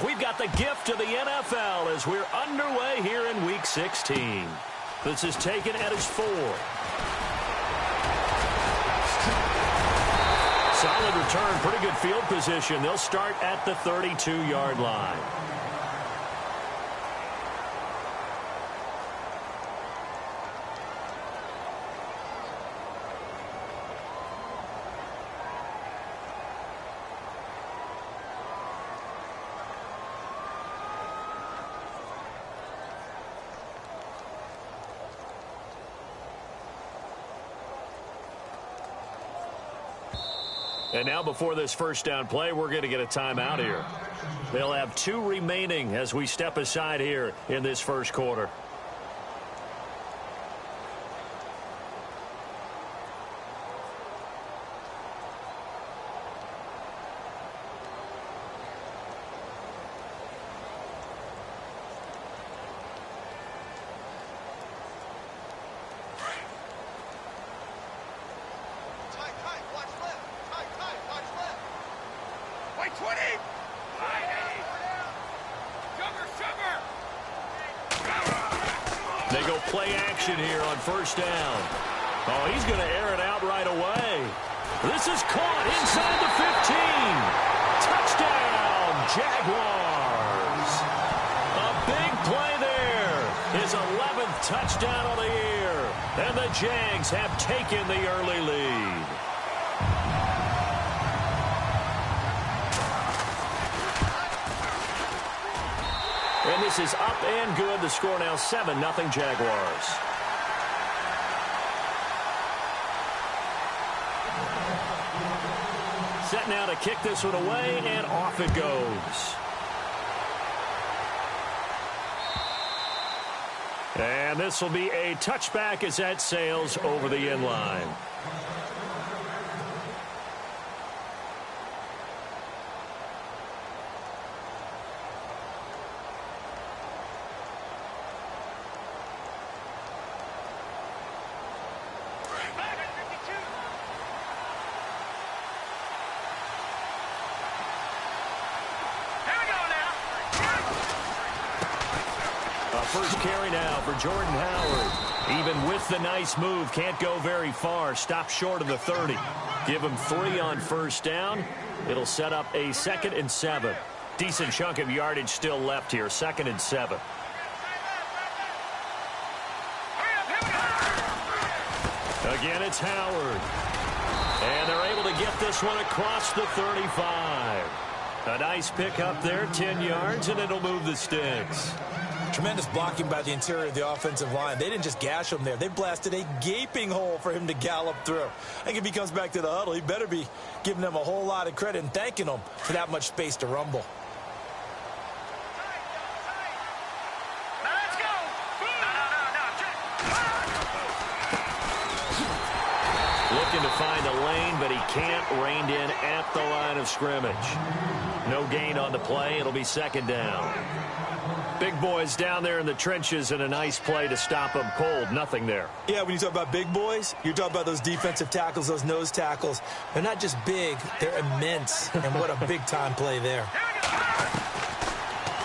We've got the gift of the NFL as we're underway here in Week 16. This is taken at his 4. Solid return, pretty good field position. They'll start at the 32-yard line. And now before this first down play, we're going to get a timeout here. They'll have 2 remaining as we step aside here in this first quarter. They go play action here on first down. Oh, he's going to air it out right away. This is caught inside the 15. Touchdown, Jaguars. A big play there. His 11th touchdown of the year. And the Jags have taken the early lead. And this is up and good. The score now 7-0 Jaguars. Set now to kick this one away, and off it goes. And this will be a touchback as that sails over the end line. First carry now for Jordan Howard. Even with the nice move, can't go very far. Stop short of the 30. Give him 3 on first down. It'll set up a 2nd and 7. Decent chunk of yardage still left here. 2nd and 7. Again, it's Howard. And they're able to get this one across the 35. A nice pickup there, 10 yards, and it'll move the sticks. Tremendous blocking by the interior of the offensive line. They didn't just gash him there. They blasted a gaping hole for him to gallop through. I think if he comes back to the huddle, he better be giving them a whole lot of credit and thanking them for that much space to rumble. Looking to find a lane, but he can't. Reined in at the line of scrimmage. No gain on the play. It'll be 2nd down. Big boys down there in the trenches, and a nice play to stop them cold. Nothing there. Yeah, when you talk about big boys, you're talking about those defensive tackles, those nose tackles. They're not just big, they're immense. And what a big-time play there.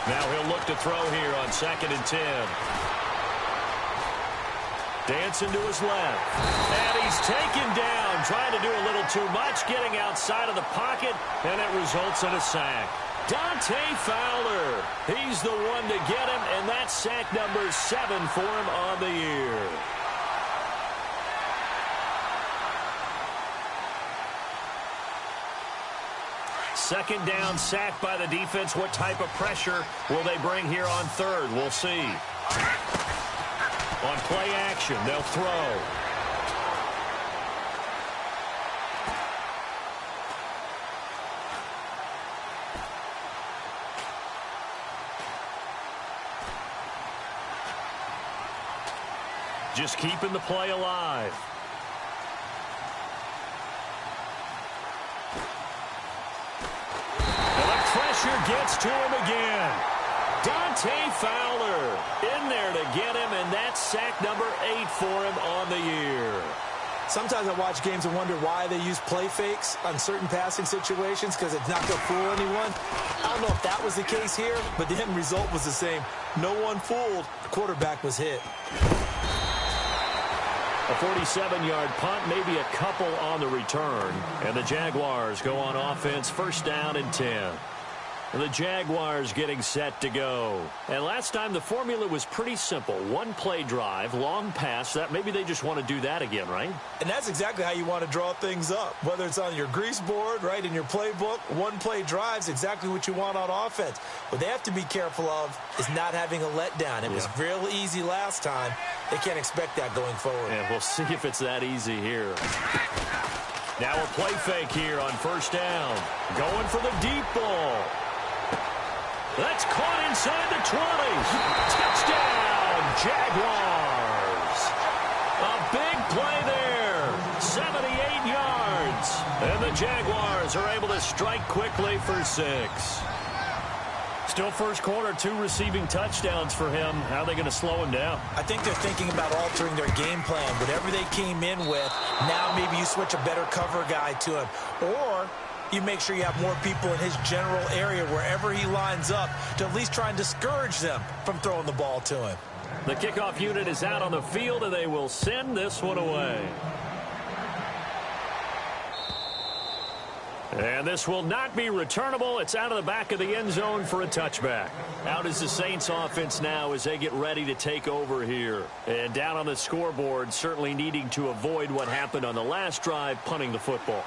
Now he'll look to throw here on 2nd and 10. Dancing to his left. And he's taken down, trying to do a little too much, getting outside of the pocket, and it results in a sack. Dante Fowler, he's the one to get him, and that's sack number 7 for him on the year. Second down, sack by the defense. What type of pressure will they bring here on 3rd? We'll see. On play action, they'll throw. Just keeping the play alive. And the pressure gets to him again. Dante Fowler in there to get him, and that's sack number 8 for him on the year. Sometimes I watch games and wonder why they use play fakes on certain passing situations because it's not going to fool anyone. I don't know if that was the case here, but the end result was the same. No one fooled. The quarterback was hit. A 47-yard punt, maybe a couple on the return. And the Jaguars go on offense, first down and 10. And the Jaguars getting set to go. And last time the formula was pretty simple. One play drive, long pass. That maybe they just want to do that again, right? And that's exactly how you want to draw things up. Whether it's on your grease board, right, in your playbook, one play drive is exactly what you want on offense. What they have to be careful of is not having a letdown. It was real easy last time. They can't expect that going forward. And we'll see if it's that easy here. Now a play fake here on first down. Going for the deep ball. That's caught inside the 20. Touchdown, Jaguars. A big play there. 78 yards. And the Jaguars are able to strike quickly for 6. Still first quarter, 2 receiving touchdowns for him. How are they going to slow him down? I think they're thinking about altering their game plan. Whatever they came in with, now maybe you switch a better cover guy to him. Or you make sure you have more people in his general area wherever he lines up to at least try and discourage them from throwing the ball to him. The kickoff unit is out on the field, and they will send this one away. And this will not be returnable. It's out of the back of the end zone for a touchback. Out is the Saints offense now as they get ready to take over here. And down on the scoreboard, certainly needing to avoid what happened on the last drive, punting the football.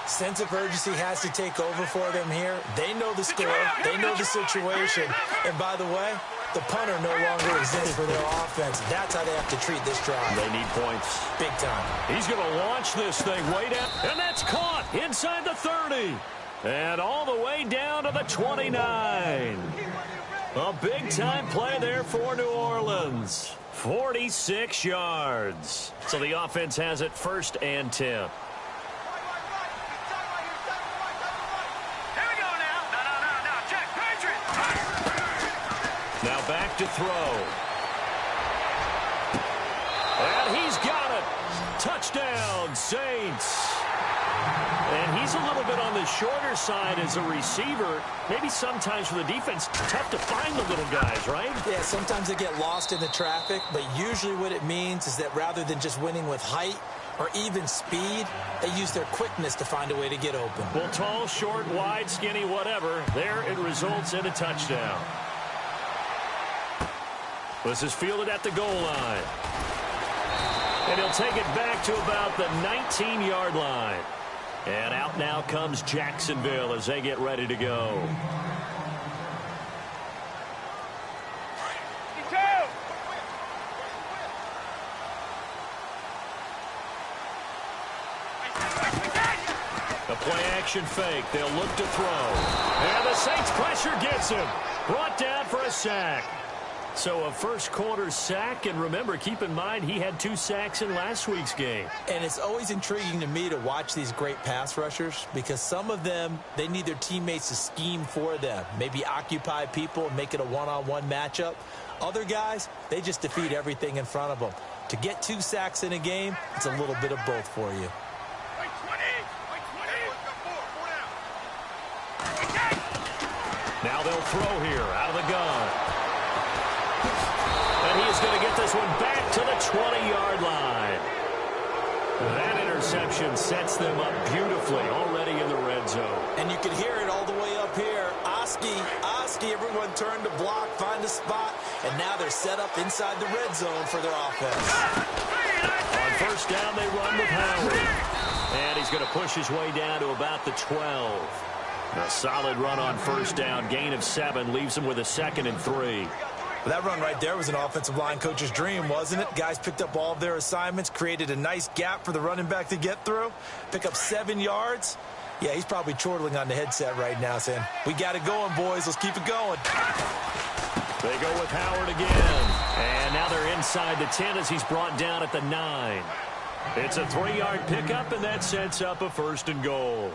Sense of urgency has to take over for them here. They know the score. They know the situation. And by the way, the punter no longer exists for their offense. That's how they have to treat this drive. They need points. Big time. He's going to launch this thing way down. And that's caught inside the 30. And all the way down to the 29. A big-time play there for New Orleans. 46 yards. So the offense has it first and 10. Now back to throw. And he's got it. Touchdown, Saints. And he's a little bit on the shorter side as a receiver. Maybe sometimes for the defense, tough to find the little guys, right? Yeah, sometimes they get lost in the traffic, but usually what it means is that rather than just winning with height or even speed, they use their quickness to find a way to get open. Well, tall, short, wide, skinny, whatever, there it results in a touchdown. This is fielded at the goal line. And he'll take it back to about the 19-yard line. And out now comes Jacksonville as they get ready to go. The play-action fake. They'll look to throw. And the Saints pressure gets him. Brought down for a sack. So a first quarter sack, and remember, keep in mind he had 2 sacks in last week's game. And it's always intriguing to me to watch these great pass rushers because some of them, they need their teammates to scheme for them, maybe occupy people and make it a one-on-one matchup. Other guys, they just defeat everything in front of them. To get 2 sacks in a game, it's a little bit of both for you. Now they'll throw here out of the gun. And he is going to get this one back to the 20-yard line. That interception sets them up beautifully already in the red zone. And you can hear it all the way up here. Oski, everyone turned to block, find a spot, and now they're set up inside the red zone for their offense. On first down, they run with Howard. And he's going to push his way down to about the 12. A solid run on first down, gain of 7, leaves him with a 2nd and 3. Well, that run right there was an offensive line coach's dream, wasn't it? Guys picked up all of their assignments, created a nice gap for the running back to get through, pick up 7 yards. Yeah, he's probably chortling on the headset right now saying, we got it going, boys. Let's keep it going. They go with Howard again. And now they're inside the 10 as he's brought down at the 9. It's a 3-yard pickup, and that sets up a 1st and goal.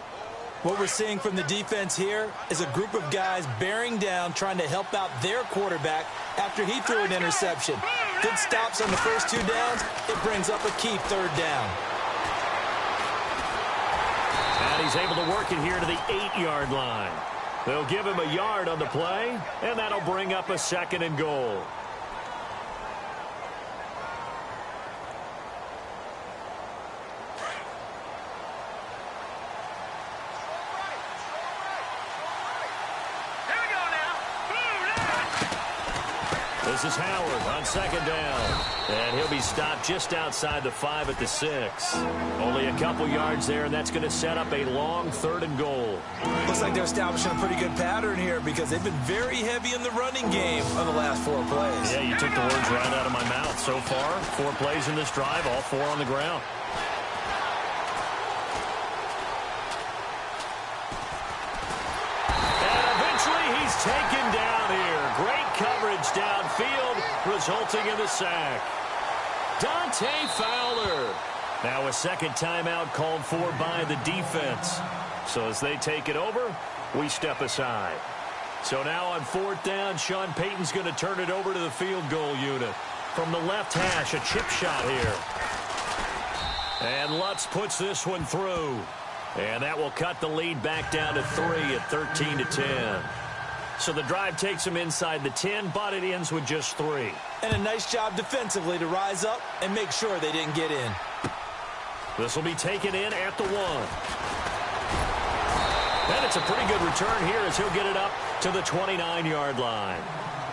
What we're seeing from the defense here is a group of guys bearing down, trying to help out their quarterback after he threw an interception. Good stops on the first 2 downs. It brings up a key 3rd down. And he's able to work it here to the 8-yard line. They'll give him a yard on the play, and that'll bring up a 2nd and goal. This is Howard on 2nd down. And he'll be stopped just outside the 5 at the 6. Only a couple yards there, and that's going to set up a long 3rd and goal. Looks like they're establishing a pretty good pattern here because they've been very heavy in the running game on the last 4 plays. Yeah, you took the words right out of my mouth. So far, 4 plays in this drive, all 4 on the ground. And eventually he's taken down here. Great coverage downfield, resulting in the sack. Dante Fowler. Now a 2nd timeout called for by the defense. So as they take it over, we step aside. So now on 4th down, Sean Payton's going to turn it over to the field goal unit. From the left hash, a chip shot here. And Lutz puts this one through. And that will cut the lead back down to 3 at 13-10. So the drive takes them inside the 10, but it ends with just 3. And a nice job defensively to rise up and make sure they didn't get in. This will be taken in at the 1. And it's a pretty good return here as he'll get it up to the 29-yard line.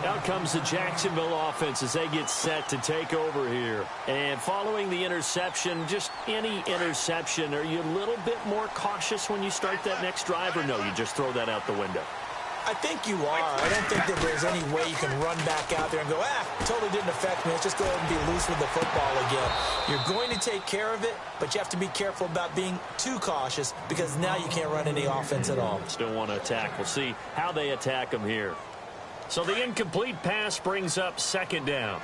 Out comes the Jacksonville offense as they get set to take over here. And following the interception, just any interception, are you a little bit more cautious when you start that next drive, or no, you just throw that out the window? I think you are. I don't think that there's any way you can run back out there and go, totally didn't affect me. Let's just go ahead and be loose with the football again. You're going to take care of it, but you have to be careful about being too cautious because now you can't run any offense at all. Still want to attack. We'll see how they attack them here. So the incomplete pass brings up 2nd down.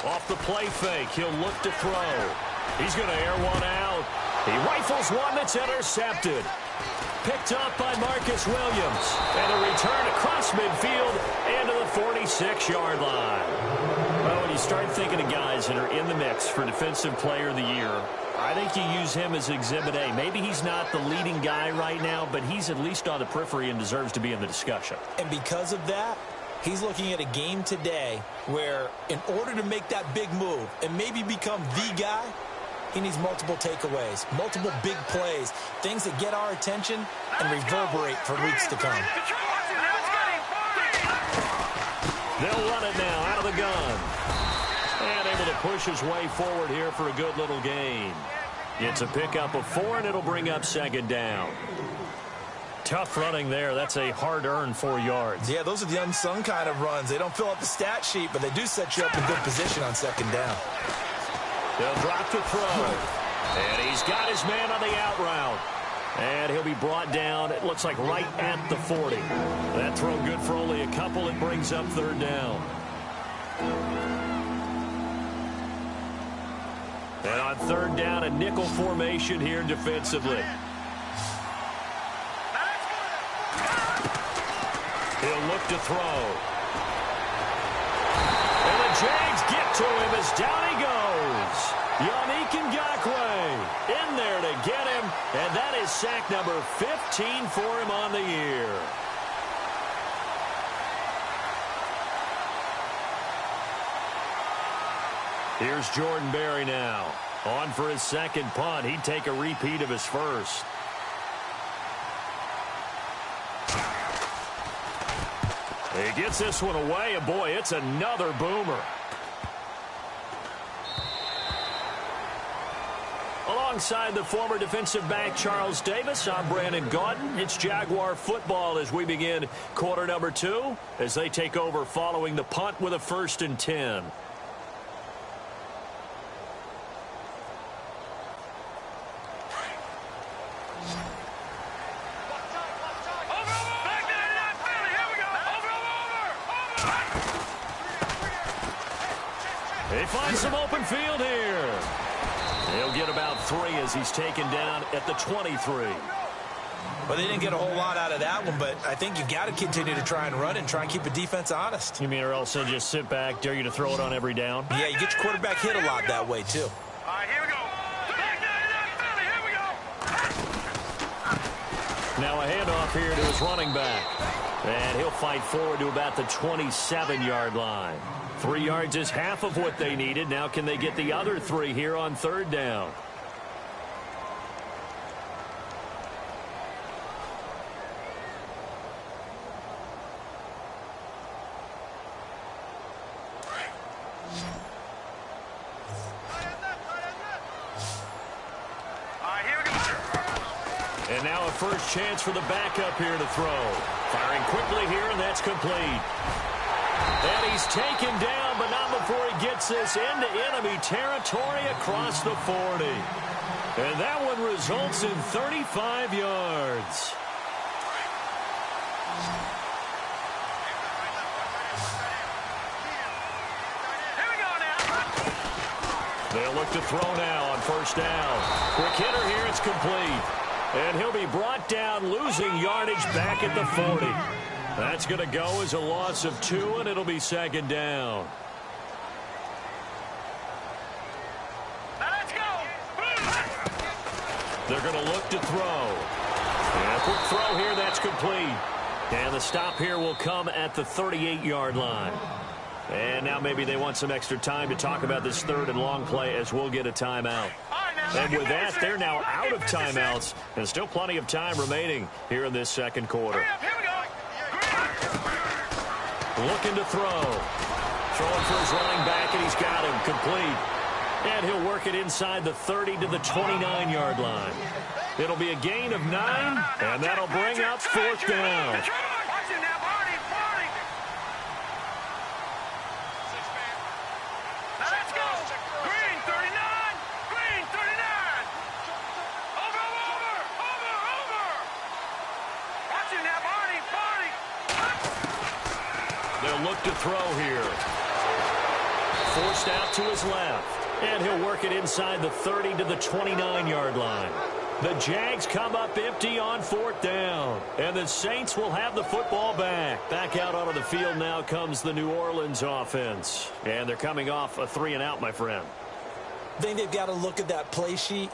Off the play fake, he'll look to throw. He's going to air one out. He rifles one that's intercepted. Picked up by Marcus Williams. And a return across midfield and to the 46-yard line. Well, when you start thinking of guys that are in the mix for Defensive Player of the Year, I think you use him as Exhibit A. Maybe he's not the leading guy right now, but he's at least on the periphery and deserves to be in the discussion. And because of that, he's looking at a game today where in order to make that big move and maybe become the guy, he needs multiple takeaways, multiple big plays, things that get our attention and reverberate for weeks to come. They'll run it now out of the gun. And able to push his way forward here for a good little gain. It's a pickup of 4, and it'll bring up 2nd down. Tough running there. That's a hard-earned 4 yards. Yeah, those are the unsung kind of runs. They don't fill up the stat sheet, but they do set you up in good position on 2nd down. They'll drop to throw. And he's got his man on the out route. And he'll be brought down, it looks like right at the 40. That throw good for only a couple. It brings up 3rd down. And on 3rd down, a nickel formation here defensively. He'll look to throw. And the Jags get to him as down he goes. Yannick Ngakoue in there to get him. And that is sack number 15 for him on the year. Here's Jordan Berry now. On for his 2nd punt. He'd take a repeat of his first. He gets this one away, and boy, it's another boomer. Alongside the former defensive back Charles Davis, I'm Brandon Gaudin. It's Jaguar football as we begin quarter number 2 as they take over following the punt with a 1st and 10. They find some open field here. He'll get about 3 as he's taken down at the 23. Well, they didn't get a whole lot out of that one, but I think you got to continue to try and run and try and keep the defense honest. You mean or else they'll just sit back, dare you to throw it on every down? Yeah, you get your quarterback hit a lot that way, too. All right, here we go. Here we go. Now a handoff here to his running back. And he'll fight forward to about the 27-yard line. 3 yards is half of what they needed. Now can they get the other 3 here on third down? And now a first chance for the backup here to throw. Firing quickly here, and that's complete. And he's taken down, but not before he gets this into enemy territory across the 40. And that one results in 35 yards. Here we go now. They'll look to throw now on first down. Quick hitter here, it's complete. And he'll be brought down, losing yardage back at the 40. That's going to go as a loss of 2, and it'll be second down. Now let's go. They're going to look to throw. And a quick throw here, that's complete. And the stop here will come at the 38-yard line. And now maybe they want some extra time to talk about this third and long play as we'll get a timeout. And with that, they're now out of timeouts, and still plenty of time remaining here in this second quarter. Here we go. Looking to throw. Throwing for his running back, and he's got him complete. And he'll work it inside the 30 to the 29-yard line. It'll be a gain of 9, and that'll bring up fourth down. They'll look to throw here. Forced out to his left. And he'll work it inside the 30 to the 29-yard line. The Jags come up empty on fourth down. And the Saints will have the football back. Back out onto the field now comes the New Orleans offense. And they're coming off a 3-and-out, my friend. I think they've got to look at that play sheet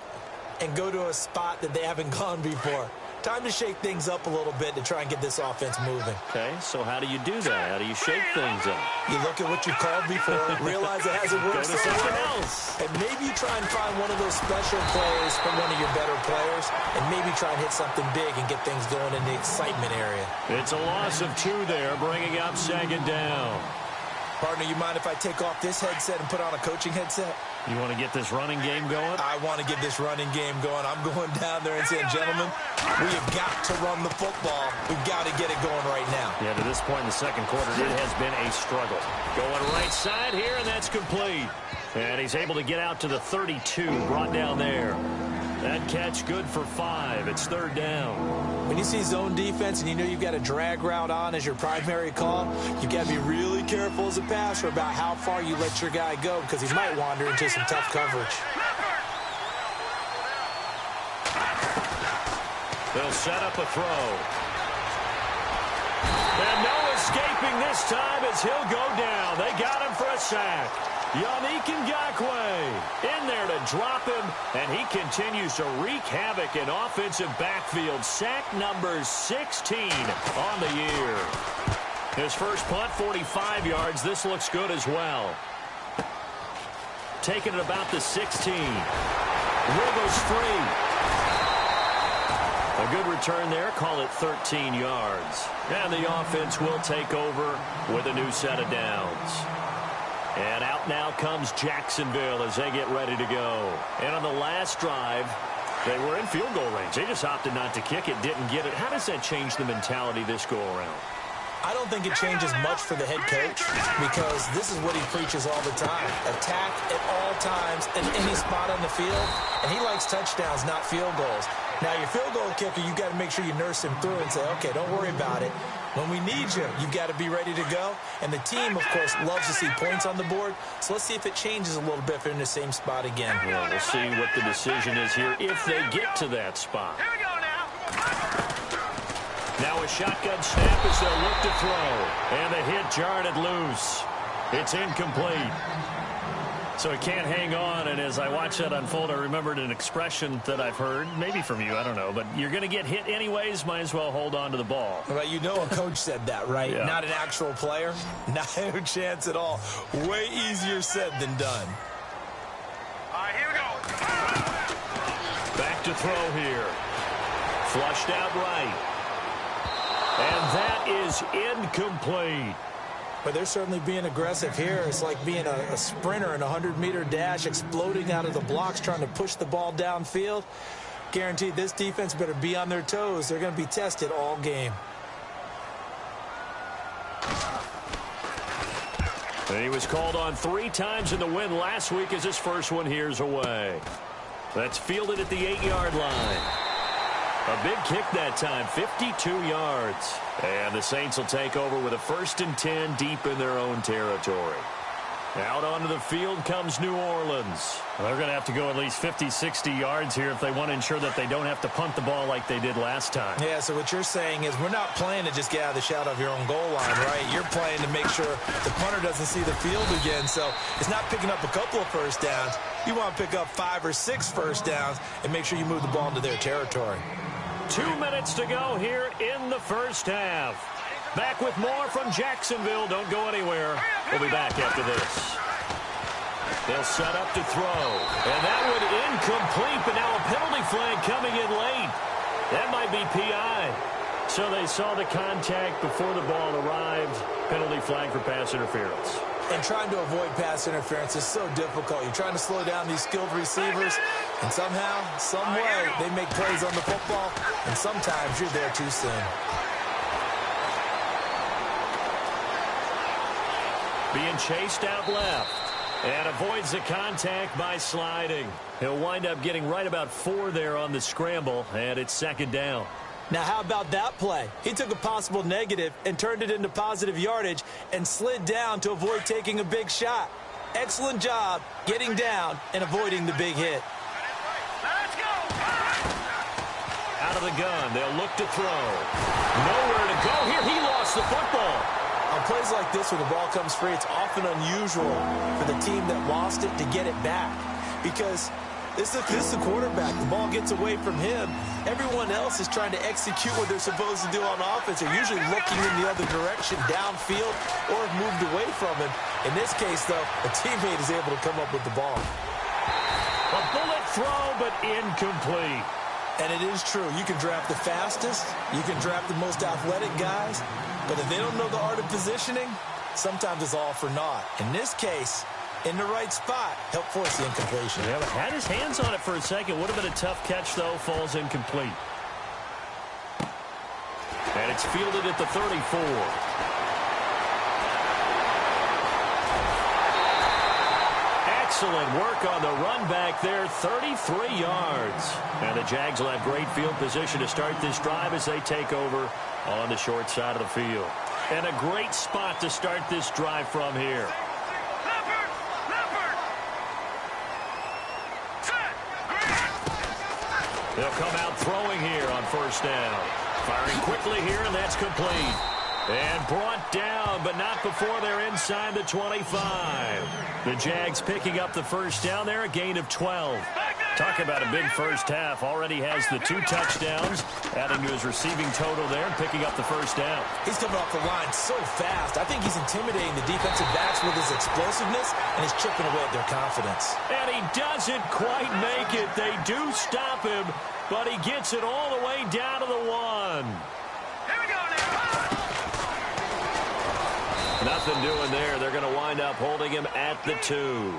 and go to a spot that they haven't gone before. Time to shake things up a little bit to try and get this offense moving. Okay, so how do you do that? How do you shake things up? You look at what you called before, realize it hasn't worked so something well, else. and maybe you try and find one of those special plays from one of your better players, and maybe try and hit something big and get things going in the excitement area. It's a loss of 2 there, bringing up second down. Partner, you mind if I take off this headset and put on a coaching headset? You want to get this running game going? I want to get this running game going. I'm going down there and saying, gentlemen, we have got to run the football. We've got to get it going right now. Yeah, to this point in the second quarter, it has been a struggle. Going right side here, and that's complete. And he's able to get out to the 32, brought down there. That catch good for 5. It's third down. When you see zone defense and you know you've got a drag route on as your primary call, you've got to be really careful as a passer about how far you let your guy go because he might wander into some tough coverage. They'll set up a throw. And no escaping this time as he'll go down. They got him for a sack. Yannick Ngakoue in there to drop him, and he continues to wreak havoc in offensive backfield. Sack number 16 on the year. His first punt, 45 yards. This looks good as well. Taking it about the 16. Wiggles free. A good return there. Call it 13 yards. And the offense will take over with a new set of downs. And out now comes Jacksonville as they get ready to go. And on the last drive, they were in field goal range. They just opted not to kick it, didn't get it. How does that change the mentality this go-around? I don't think it changes much for the head coach because this is what he preaches all the time. Attack at all times at any spot on the field. And he likes touchdowns, not field goals. Now, your field goal kicker, you've got to make sure you nurse him through and say, okay, don't worry about it. When we need you, you've got to be ready to go. And the team, of course, loves to see points on the board. So let's see if it changes a little bit if they're in the same spot again. Well, we'll see what the decision is here if they get to that spot. Here we go now. shotgun snap as they'll look to throw. And the hit jarred it loose. It's incomplete. So he can't hang on, and as I watch that unfold, I remembered an expression that I've heard, maybe from you, I don't know, but you're going to get hit anyways, might as well hold on to the ball. Well, you know a coach said that, right? Yeah. Not an actual player. Not a chance at all. Way easier said than done. All right, here we go. Back to throw here. Flushed out right. And that is incomplete. But they're certainly being aggressive here. It's like being a sprinter in a 100-meter dash, exploding out of the blocks, trying to push the ball downfield. Guaranteed this defense better be on their toes. They're going to be tested all game. And he was called on 3 times in the win last week as his first one here's away. That's fielded at the 8-yard line. A big kick that time, 52 yards. And the Saints will take over with a 1st and 10 deep in their own territory. Out onto the field comes New Orleans. They're going to have to go at least 50, 60 yards here if they want to ensure that they don't have to punt the ball like they did last time. Yeah, so what you're saying is we're not playing to just get out of the shadow of your own goal line, right? You're playing to make sure the punter doesn't see the field again. So it's not picking up a couple of first downs. You want to pick up 5 or 6 first downs and make sure you move the ball into their territory. 2 minutes to go here in the first half. Back with more from Jacksonville. Don't go anywhere. We'll be back after this. They'll set up to throw. And that one incomplete, but now a penalty flag coming in late. That might be PI. So they saw the contact before the ball arrived. Penalty flag for pass interference. And trying to avoid pass interference is so difficult. You're trying to slow down these skilled receivers, and somehow, some way, they make plays on the football, and sometimes you're there too soon. Being chased out left, and avoids the contact by sliding. He'll wind up getting right about 4 there on the scramble, and it's 2nd down. Now, how about that play? He took a possible negative and turned it into positive yardage and slid down to avoid taking a big shot. Excellent job getting down and avoiding the big hit. Let's go. Out of the gun, they'll look to throw. Nowhere to go here. He lost the football. On plays like this where the ball comes free, it's often unusual for the team that lost it to get it back because this is the quarterback. The ball gets away from him. Everyone else is trying to execute what they're supposed to do on offense. They're usually looking in the other direction, downfield, or have moved away from him. In this case, though, a teammate is able to come up with the ball. A bullet throw, but incomplete. And it is true. You can draft the fastest. You can draft the most athletic guys. But if they don't know the art of positioning, sometimes it's all for naught. In this case, in the right spot, help force the incompletion. Yeah, but had his hands on it for a second. Would have been a tough catch, though. Falls incomplete. And it's fielded at the 34. Excellent work on the run back there, 33 yards. And the Jags will have great field position to start this drive as they take over on the short side of the field. And a great spot to start this drive from here. They'll come out throwing here on 1st down. Firing quickly here, and that's complete. And brought down, but not before they're inside the 25. The Jags picking up the 1st down there, a gain of 12. Talk about a big first half. Already has the 2 touchdowns, adding to his receiving total there and picking up the 1st down. He's coming off the line so fast. I think he's intimidating the defensive backs with his explosiveness, and he's chipping away at their confidence. And he doesn't quite make it. They do stop him, but he gets it all the way down to the 1. Here we go now. Nothing doing there. They're going to wind up holding him at the 2.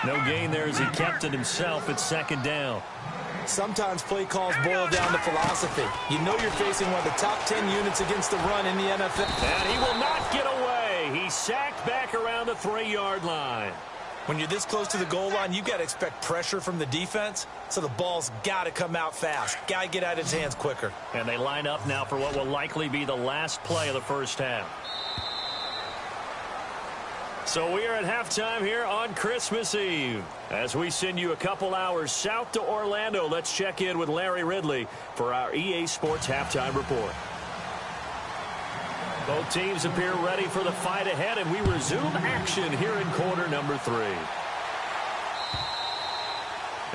No gain there as he kept it himself. It's 2nd down. Sometimes play calls boil down to philosophy. You know you're facing one of the top 10 units against the run in the NFL. And he will not get away. He's sacked back around the 3-yard line. When you're this close to the goal line, you've got to expect pressure from the defense, so the ball's got to come out fast. Got to get out of his hands quicker. And they line up now for what will likely be the last play of the first half. So we are at halftime here on Christmas Eve. As we send you a couple hours south to Orlando, let's check in with Larry Ridley for our EA Sports Halftime Report. Both teams appear ready for the fight ahead, and we resume action here in quarter number 3.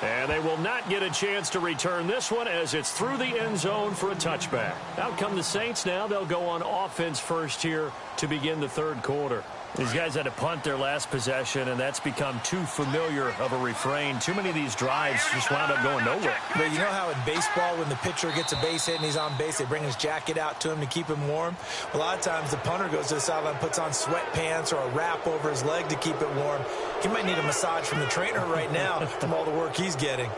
And they will not get a chance to return this one as it's through the end zone for a touchback. Out come the Saints now. They'll go on offense first here to begin the third quarter. These guys had to punt their last possession, and that's become too familiar of a refrain. Too many of these drives just wound up going nowhere. But you know how in baseball, when the pitcher gets a base hit and he's on base, they bring his jacket out to him to keep him warm? A lot of times the punter goes to the sideline, puts on sweatpants or a wrap over his leg to keep it warm. He might need a massage from the trainer right now from all the work he's getting.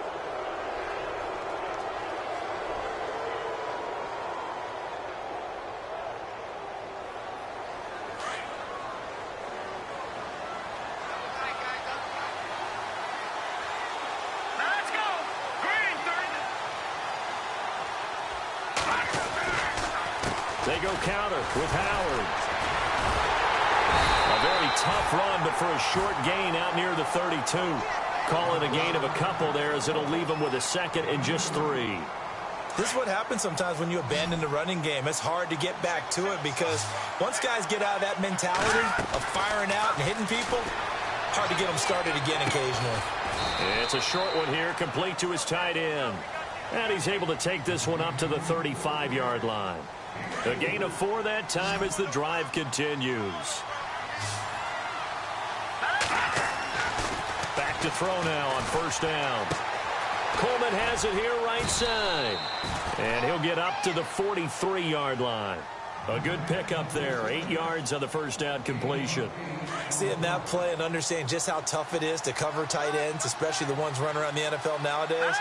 They go counter with Howard. A very tough run, but for a short gain out near the 32. Call it a gain of a couple there as it'll leave them with a second and just 3. This is what happens sometimes when you abandon the running game. It's hard to get back to it because once guys get out of that mentality of firing out and hitting people, hard to get them started again occasionally. It's a short one here, complete to his tight end. And he's able to take this one up to the 35-yard line. A gain of 4 that time as the drive continues. Back to throw now on first down. Coleman has it here right side. And he'll get up to the 43-yard line. A good pickup there. 8 yards on the first down completion. Seeing that play and understanding just how tough it is to cover tight ends, especially the ones running around the NFL nowadays,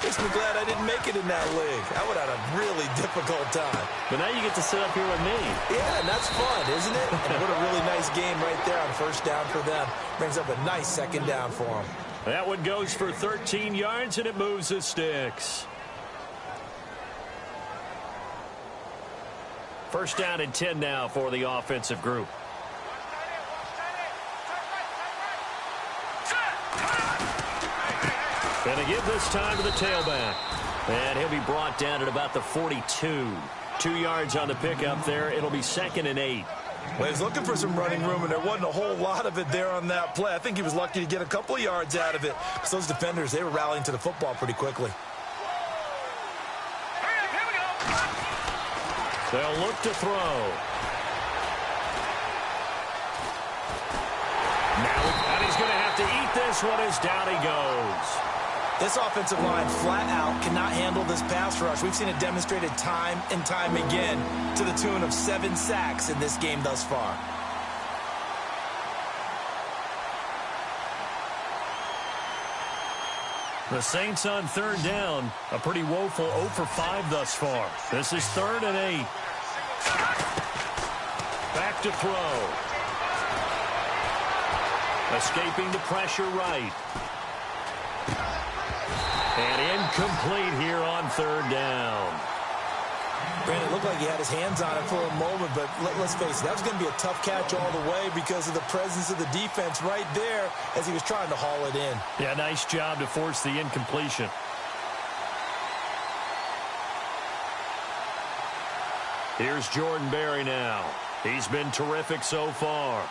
makes me glad I didn't make it in that league. I would have had a really difficult time. But now you get to sit up here with me. Yeah, and that's fun, isn't it? And what a really nice game right there on first down for them. Brings up a nice second down for them. That one goes for 13 yards, and it moves the sticks. First down and 10 now for the offensive group. Going to give this time to the tailback. And he'll be brought down at about the 42. 2 yards on the pickup there. It'll be 2nd and 8. Well, he's looking for some running room, and there wasn't a whole lot of it there on that play. I think he was lucky to get a couple of yards out of it. Because those defenders, they were rallying to the football pretty quickly. They'll look to throw. Now he's going to have to eat this one as down he goes. This offensive line flat out cannot handle this pass rush. We've seen it demonstrated time and time again to the tune of 7 sacks in this game thus far. The Saints on third down, a pretty woeful 0 for 5 thus far. This is 3rd and 8. Back to throw. Escaping the pressure right. And incomplete here on third down. Brandon, it looked like he had his hands on it for a moment, but let's face it, that was going to be a tough catch all the way because of the presence of the defense right there as he was trying to haul it in. Yeah, nice job to force the incompletion. Here's Jordan Berry now. He's been terrific so far.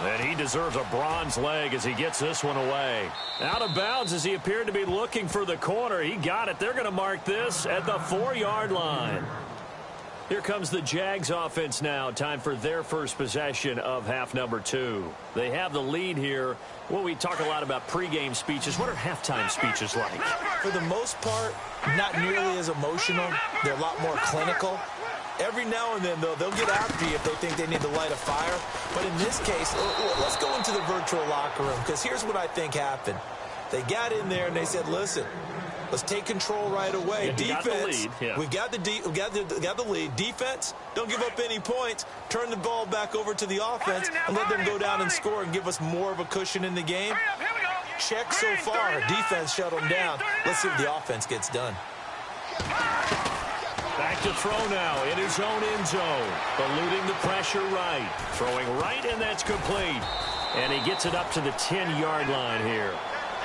And he deserves a bronze leg as he gets this one away. Out of bounds as he appeared to be looking for the corner. He got it. They're going to mark this at the 4-yard line. Here comes the Jags offense now. Time for their first possession of half number 2. They have the lead here. Well, we talk a lot about pregame speeches. What are halftime speeches like? For the most part, not nearly as emotional. They're a lot more clinical. Every now and then, though, they'll get after you if they think they need to light a fire. But in this case, let's go into the virtual locker room, because here's what I think happened. They got in there and they said, listen, let's take control right away. Yeah, defense, we've got the lead. Defense, don't give up any points. Turn the ball back over to the offense and let them go down and score and give us more of a cushion in the game. Check so far. Defense shut them down. Let's see if the offense gets done. Back to throw now in his own end zone. Eluding the pressure right. Throwing right, and that's complete. And he gets it up to the 10-yard line here.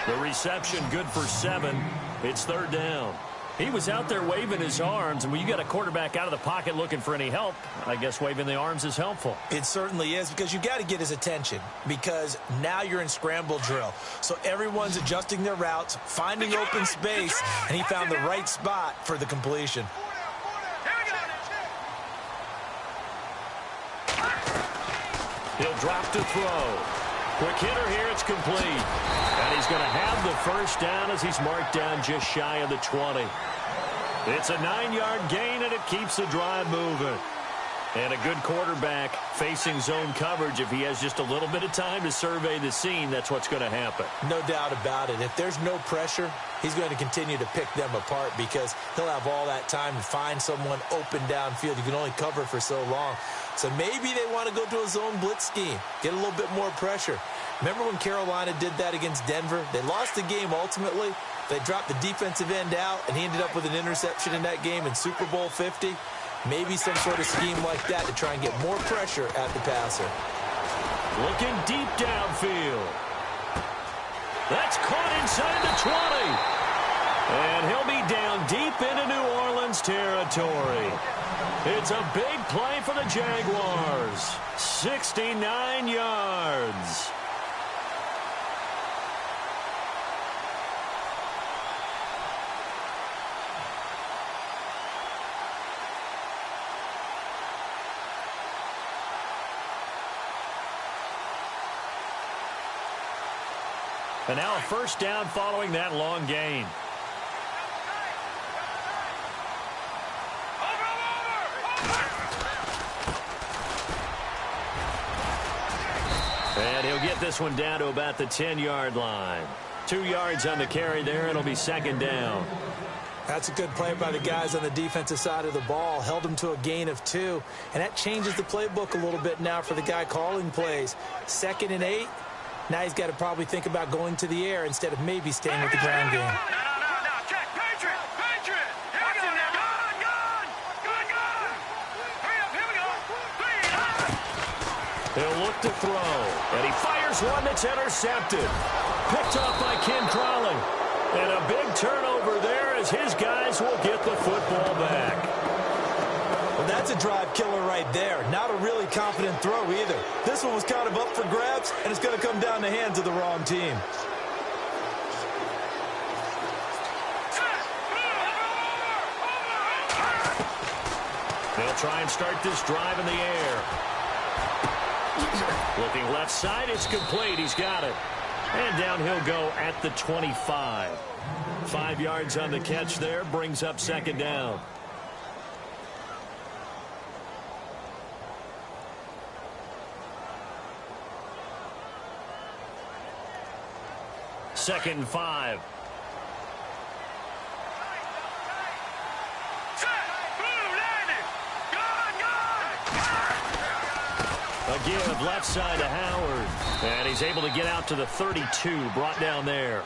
The reception good for 7. It's third down. He was out there waving his arms, and when you got a quarterback out of the pocket looking for any help, I guess waving the arms is helpful. It certainly is, because you got to get his attention, because now you're in scramble drill. So everyone's adjusting their routes, finding open space, and he found the right spot for the completion. He'll drop to throw. Quick hitter here, it's complete. And he's going to have the first down as he's marked down just shy of the 20. It's a 9-yard gain, and it keeps the drive moving. And a good quarterback facing zone coverage. If he has just a little bit of time to survey the scene, that's what's going to happen. No doubt about it. If there's no pressure, he's going to continue to pick them apart, because he'll have all that time to find someone open downfield. You can only cover for so long. So maybe they want to go to a zone blitz scheme, get a little bit more pressure. Remember when Carolina did that against Denver? They lost the game ultimately. They dropped the defensive end out, and he ended up with an interception in that game in Super Bowl 50. Maybe some sort of scheme like that to try and get more pressure at the passer. Looking deep downfield. That's caught inside the 20. And he'll be down deep into New Orleans territory. It's a big play for the Jaguars. 69 yards. And now a first down following that long gain. And he'll get this one down to about the 10-yard line. 2 yards on the carry there. It'll be second down. That's a good play by the guys on the defensive side of the ball. Held them to a gain of 2. And that changes the playbook a little bit now for the guy calling plays. 2nd and 8. Now he's got to probably think about going to the air instead of maybe staying with the ground game. No, check. Patriot! Here we go now. Good. Hurry up, here we go. He'll look to throw. And he fires one that's intercepted. Picked off by Ken Crawley. And a big turnover there as his guys will get the football back. Well, that's a drive killer right there. Not a really confident throw either. This one was kind of up for grabs, and it's going to come down the hands of the wrong team. They'll try and start this drive in the air. Looking left side, it's complete. He's got it. And down he'll go at the 25. 5 yards on the catch there, brings up second down. Second and 5. A give left side to Howard. And he's able to get out to the 32, brought down there.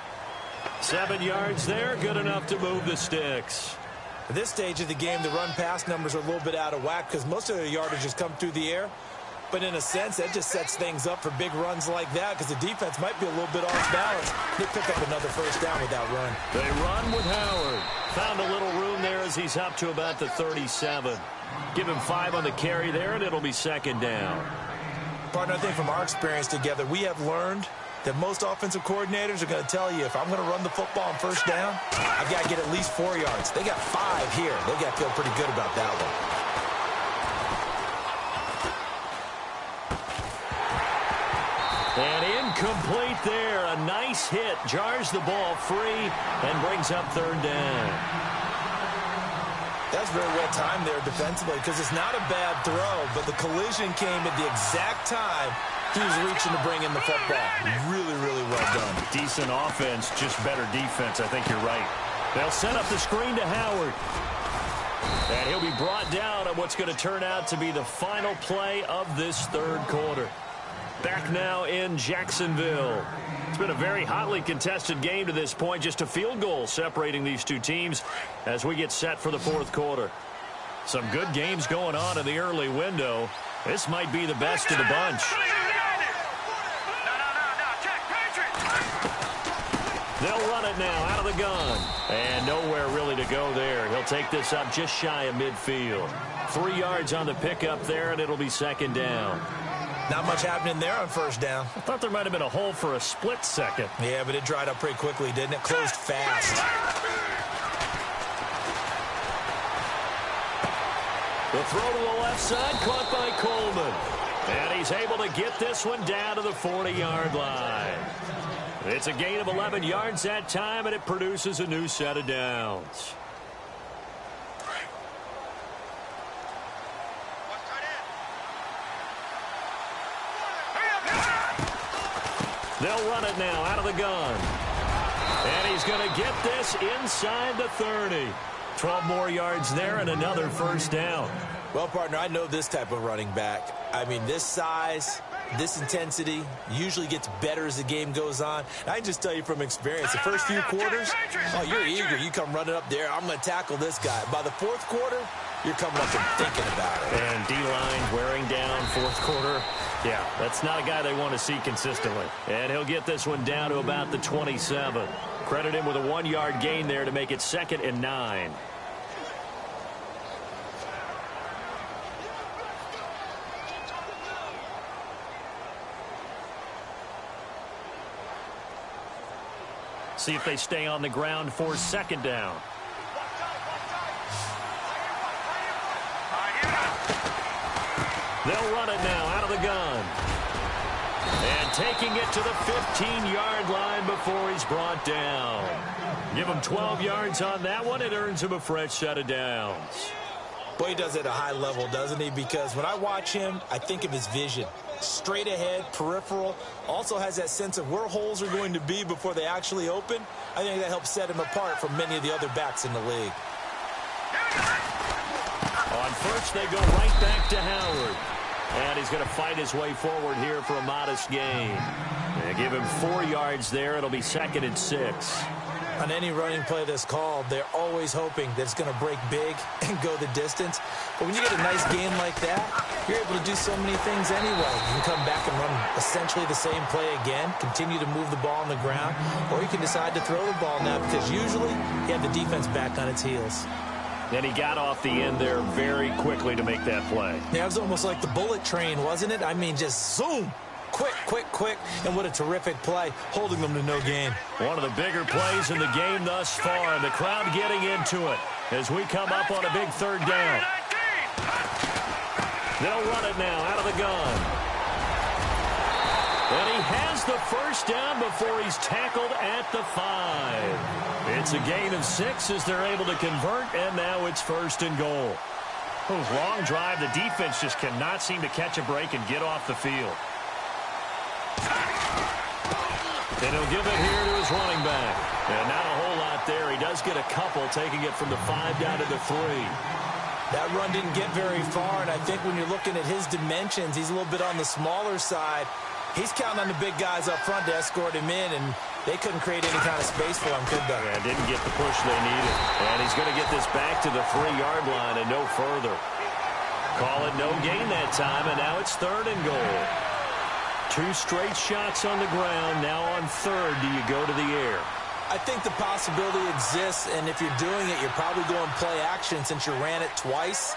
7 yards there, good enough to move the sticks. At this stage of the game, the run-pass numbers are a little bit out of whack because most of their yardage has come through the air. But in a sense, that just sets things up for big runs like that because the defense might be a little bit off balance. They pick up another first down with that run. They run with Howard. Found a little room there as he's up to about the 37. Give him 5 on the carry there, and it'll be second down. Partner, I think from our experience together, we have learned that most offensive coordinators are going to tell you, if I'm going to run the football on first down, I've got to get at least 4 yards. They got 5 here. They got to feel pretty good about that one. And incomplete there. A nice hit. Jars the ball free and brings up third down. That's very well timed there defensively because it's not a bad throw, but the collision came at the exact time he was reaching to bring in the football. Really, really well done. Decent offense, just better defense. I think you're right. They'll set up the screen to Howard. And he'll be brought down on what's going to turn out to be the final play of this third quarter. Back now in Jacksonville. It's been a very hotly contested game to this point. Just a field goal separating these two teams as we get set for the fourth quarter. Some good games going on in the early window. This might be the best of the bunch. They'll run it now out of the gun. And nowhere really to go there. He'll take this up just shy of midfield. 3 yards on the pickup there, and it'll be second down. Not much happening there on first down. I thought there might have been a hole for a split second. Yeah, but it dried up pretty quickly, didn't it? Closed fast. The throw to the left side, caught by Coleman. And he's able to get this one down to the 40-yard line. It's a gain of 11 yards that time, and it produces a new set of downs. They'll run it now out of the gun. And he's going to get this inside the 30. 12 more yards there and another first down. Well, partner, I know this type of running back. I mean, this size, this intensity usually gets better as the game goes on. And I can just tell you from experience, the first few quarters, oh, you're eager. You come running up there, I'm going to tackle this guy. By the fourth quarter, you're coming up and thinking about it. And D-line wearing down fourth quarter. Yeah, that's not a guy they want to see consistently. And he'll get this one down to about the 27. Credit him with a 1-yard gain there to make it 2nd and 9. See if they stay on the ground for second down. They'll run it now out of the gun. And taking it to the 15-yard line before he's brought down. Give him 12 yards on that one. It earns him a fresh set of downs. Boy, he does it at a high level, doesn't he? Because when I watch him, I think of his vision. Straight ahead, peripheral. Also has that sense of where holes are going to be before they actually open. I think that helps set him apart from many of the other backs in the league. On first, they go right back to Howard. And he's going to fight his way forward here for a modest gain. They give him 4 yards there. It'll be 2nd and 6. On any running play that's called, they're always hoping that it's going to break big and go the distance. But when you get a nice game like that, you're able to do so many things anyway. You can come back and run essentially the same play again, continue to move the ball on the ground, or you can decide to throw the ball now because usually you have the defense back on its heels. And he got off the end there very quickly to make that play. Yeah, it was almost like the bullet train, wasn't it? I mean, just zoom. Quick, quick, quick, and what a terrific play, holding them to no gain. One of the bigger plays in the game thus far, and the crowd getting into it as we come up on a big third down. They'll run it now out of the gun. And he has the first down before he's tackled at the 5. It's a gain of 6 as they're able to convert, and now it's 1st and goal. Long drive, the defense just cannot seem to catch a break and get off the field. And he'll give it here to his running back. And not a whole lot there. He does get a couple, taking it from the 5 down to the 3. That run didn't get very far, and I think when you're looking at his dimensions, he's a little bit on the smaller side. He's counting on the big guys up front to escort him in, and they couldn't create any kind of space for him, could they? Yeah, didn't get the push they needed. And he's going to get this back to the 3-yard line and no further. Call it no gain that time, and now it's 3rd and goal. 2 straight shots on the ground. Now on 3rd, do you go to the air? I think the possibility exists, and if you're doing it, you're probably going play action since you ran it twice.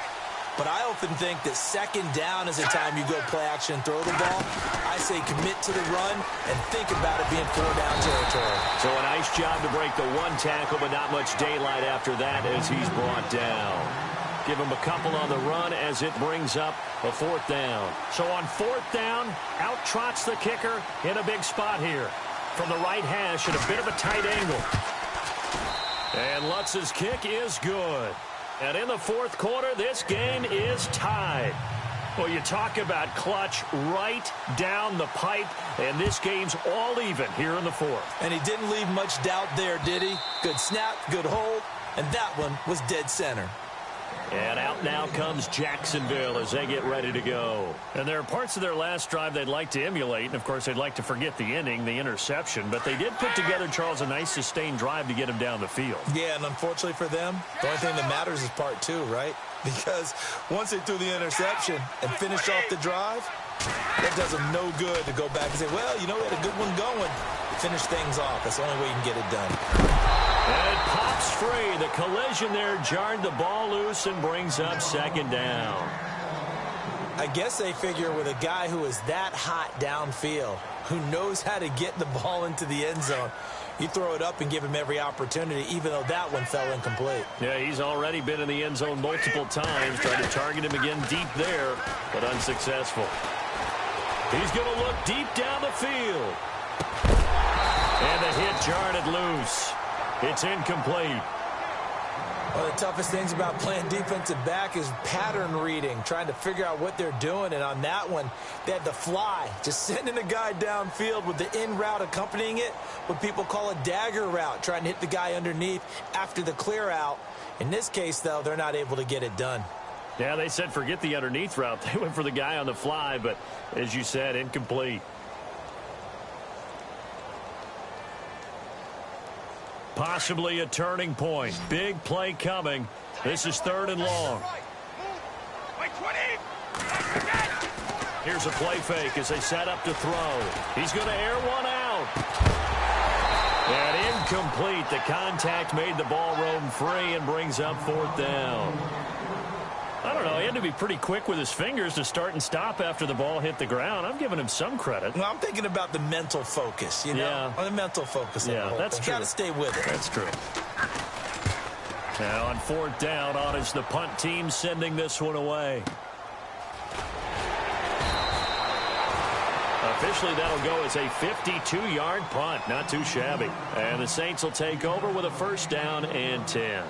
But I often think that 2nd down is the time you go play action and throw the ball. I say commit to the run and think about it being 4-down territory. So a nice job to break the 1 tackle, but not much daylight after that as he's brought down. Give him a couple on the run as it brings up a 4th down. So on 4th down, out trots the kicker in a big spot here. From the right hash at a bit of a tight angle. And Lutz's kick is good. And in the 4th quarter, this game is tied. Well, you talk about clutch right down the pipe, and this game's all even here in the 4th. And he didn't leave much doubt there, did he? Good snap, good hold, and that one was dead center. And out now comes Jacksonville as they get ready to go. And there are parts of their last drive they'd like to emulate. And, of course, they'd like to forget the inning, the interception. But they did put together, Charles, a nice sustained drive to get him down the field. Yeah, and unfortunately for them, the only thing that matters is part 2, right? Because once they threw the interception and finished off the drive, that does them no good to go back and say, well, you know, we had a good one going. Finish things off. That's the only way you can get it done. And it pops free. The collision there jarred the ball loose and brings up second down. I guess they figure with a guy who is that hot downfield, who knows how to get the ball into the end zone, you throw it up and give him every opportunity, even though that one fell incomplete. Yeah, he's already been in the end zone multiple times, trying to target him again deep there, but unsuccessful. He's going to look deep down the field. And the hit jarred it loose. It's incomplete. One of the toughest things about playing defensive back is pattern reading, trying to figure out what they're doing. And on that one, they had the fly, just sending a guy downfield with the in route accompanying it, what people call a dagger route, trying to hit the guy underneath after the clear out. In this case, though, they're not able to get it done. Yeah, they said forget the underneath route. They went for the guy on the fly, but as you said, incomplete. Possibly a turning point. Big play coming. This is 3rd and long. Here's a play fake as they set up to throw. He's going to air one out. And incomplete. The contact made the ball roam free and brings up 4th down. I don't know. He had to be pretty quick with his fingers to start and stop after the ball hit the ground. I'm giving him some credit. Well, I'm thinking about the mental focus, you know? Yeah. On the mental focus. Yeah, that's true. Got to stay with it. That's true. Now on 4th down, on is the punt team sending this one away. Officially, that'll go as a 52-yard punt. Not too shabby. And the Saints will take over with a 1st down and 10.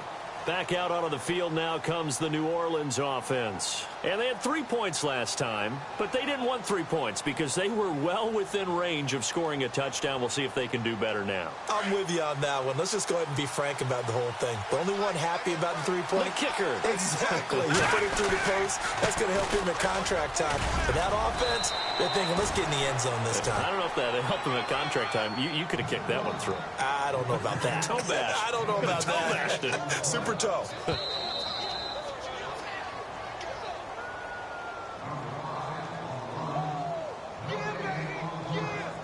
Back out onto the field now comes the New Orleans offense. And they had 3 points last time, but they didn't want 3 points because they were well within range of scoring a touchdown. We'll see if they can do better now. I'm with you on that one. Let's just go ahead and be frank about the whole thing. The only one happy about the 3-point? The kicker. Exactly. You put it through the post. That's going to help him in contract time. But that offense, they're thinking, let's get in the end zone this time. I don't know if that helped him at contract time. You could have kicked that one through. I don't know about that. Toe bash. I don't know about Toe that. bashed it. Super toe.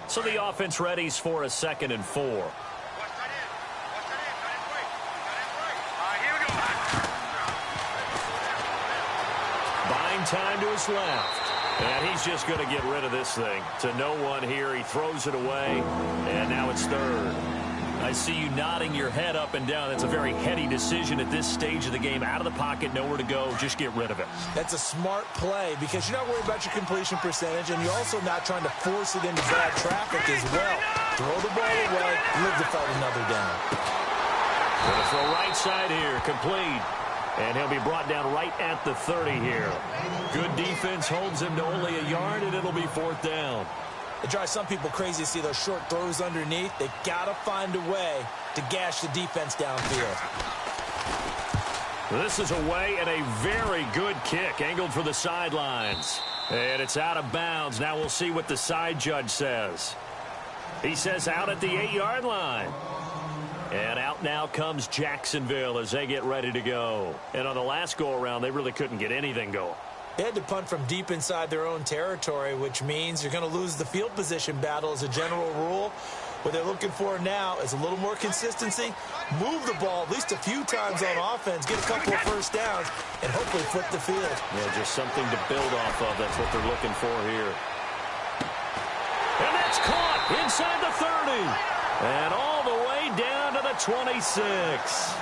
So the offense readies for a 2nd and 4. Buying time to his left. And he's just going to get rid of this thing. To no one here. He throws it away. And now it's 3rd. I see you nodding your head up and down. That's a very heady decision at this stage of the game. Out of the pocket, nowhere to go. Just get rid of it. That's a smart play because you're not worried about your completion percentage, and you're also not trying to force it into bad traffic as well. Throw the ball away, live to fight another down. Gonna throw right side here, complete. And he'll be brought down right at the 30 here. Good defense holds him to only a yard, and it'll be 4th down. It drives some people crazy to see those short throws underneath. They got to find a way to gash the defense downfield. This is away and a very good kick, angled for the sidelines. And it's out of bounds. Now we'll see what the side judge says. He says out at the 8-yard line. And out now comes Jacksonville as they get ready to go. And on the last go-around, they really couldn't get anything going. They had to punt from deep inside their own territory, which means you're going to lose the field position battle as a general rule. What they're looking for now is a little more consistency, move the ball at least a few times on offense, get a couple of 1st downs, and hopefully flip the field. Yeah, just something to build off of. That's what they're looking for here. And that's caught inside the 30. And all the way down to the 26.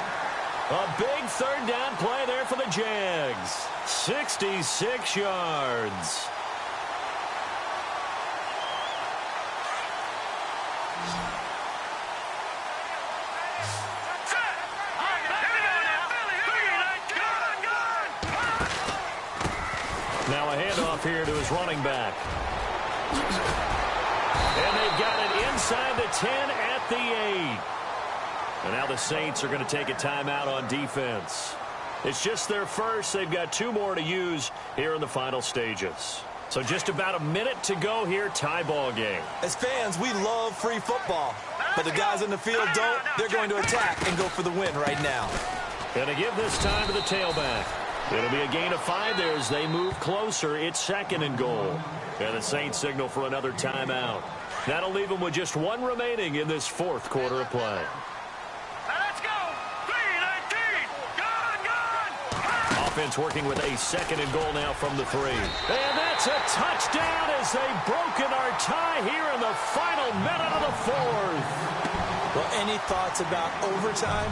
A big 3rd down play there for the Jags. 66 yards. Now a handoff here to his running back. And they've got it inside the 10 at the 8. And now the Saints are going to take a timeout on defense. It's just their first. They've got 2 more to use here in the final stages. So just about a minute to go here, tie ball game. As fans, we love free football. But the guys in the field don't. They're going to attack and go for the win right now. Going to give this time to the tailback. It'll be a gain of 5 there as they move closer. It's 2nd and goal. And the Saints signal for another timeout. That'll leave them with just one remaining in this fourth quarter of play. Now let's go. 3-19. Gone. Offense working with a second and goal now from the 3. And that's a touchdown as they've broken our tie here in the final minute of the fourth. Well, any thoughts about overtime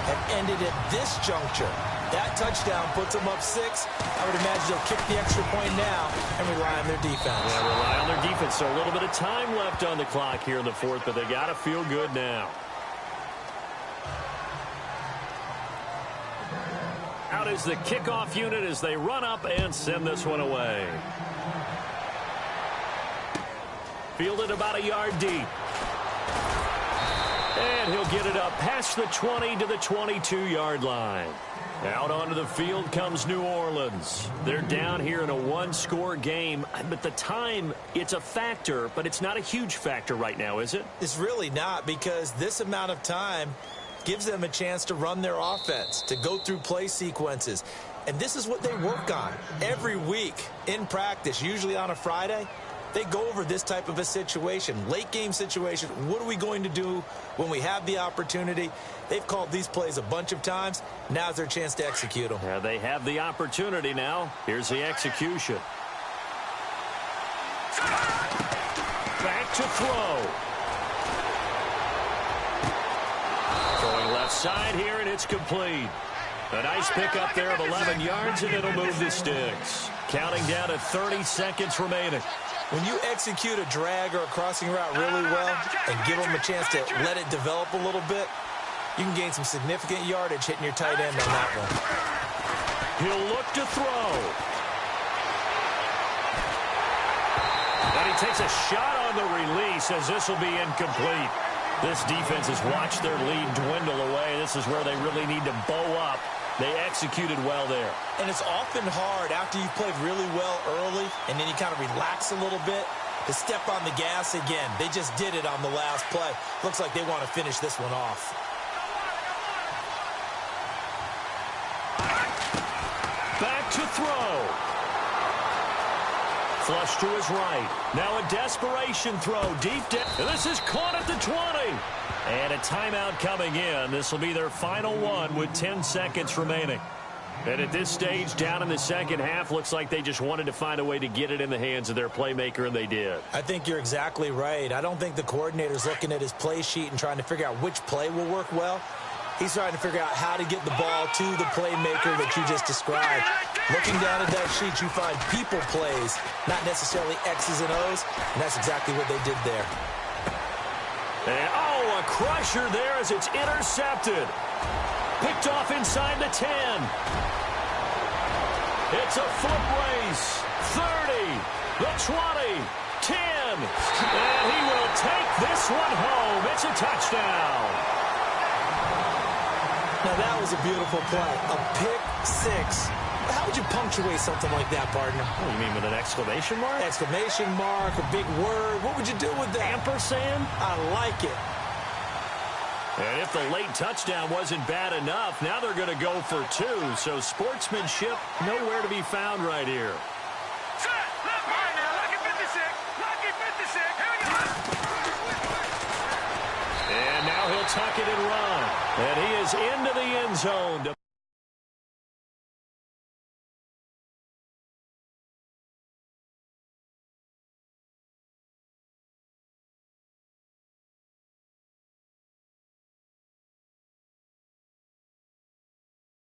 have ended at this juncture. That touchdown puts them up 6. I would imagine they'll kick the extra point now and rely on their defense. Yeah, rely on their defense. So a little bit of time left on the clock here in the fourth, but they got to feel good now. Out is the kickoff unit as they run up and send this one away. Fielded about a yard deep. And he'll get it up past the 20 to the 22-yard line. Out onto the field comes New Orleans. They're down here in a one-score game. But the time, it's a factor, but it's not a huge factor right now, is it? It's really not, because this amount of time gives them a chance to run their offense, to go through play sequences. And this is what they work on every week in practice, usually on a Friday. They go over this type of a situation, late game situation. What are we going to do when we have the opportunity? They've called these plays a bunch of times. Now's their chance to execute them. Yeah, they have the opportunity now. Here's the execution. Back to throw. Throwing left side here, and it's complete. A nice pickup there of 11 yards, and it'll move the sticks. Counting down to 30 seconds remaining. When you execute a drag or a crossing route really well and give them a chance to let it develop a little bit, you can gain some significant yardage hitting your tight end on that one. He'll look to throw. And he takes a shot on the release as this will be incomplete. This defense has watched their lead dwindle away. This is where they really need to bow up. They executed well there. And it's often hard after you've played really well early and then you kind of relax a little bit to step on the gas again. They just did it on the last play. Looks like they want to finish this one off. Back to throw. Flush to his right. Now a desperation throw deep down. And this is caught at the 20. And a timeout coming in. This will be their final one with 10 seconds remaining. And at this stage, down in the second half, looks like they just wanted to find a way to get it in the hands of their playmaker, and they did. I think you're exactly right. I don't think the coordinator's looking at his play sheet and trying to figure out which play will work well. He's trying to figure out how to get the ball to the playmaker that you just described. Looking down at that sheet, you find people plays, not necessarily X's and O's, and that's exactly what they did there. And, a crusher there as it's intercepted. Picked off inside the 10. It's a foot race. 30, the 20, 10. And he will take this one home. It's a touchdown. Now, that was a beautiful play. A pick six. How would you punctuate something like that, partner? Oh, you mean with an exclamation mark? Exclamation mark, a big word. What would you do with that? Ampersand? I like it. And if the late touchdown wasn't bad enough, now they're going to go for 2. So sportsmanship nowhere to be found right here. Set. Left right now. Lucky 56. Lucky 56. Here we go. And now he'll tuck it and run. And he is into the end zone.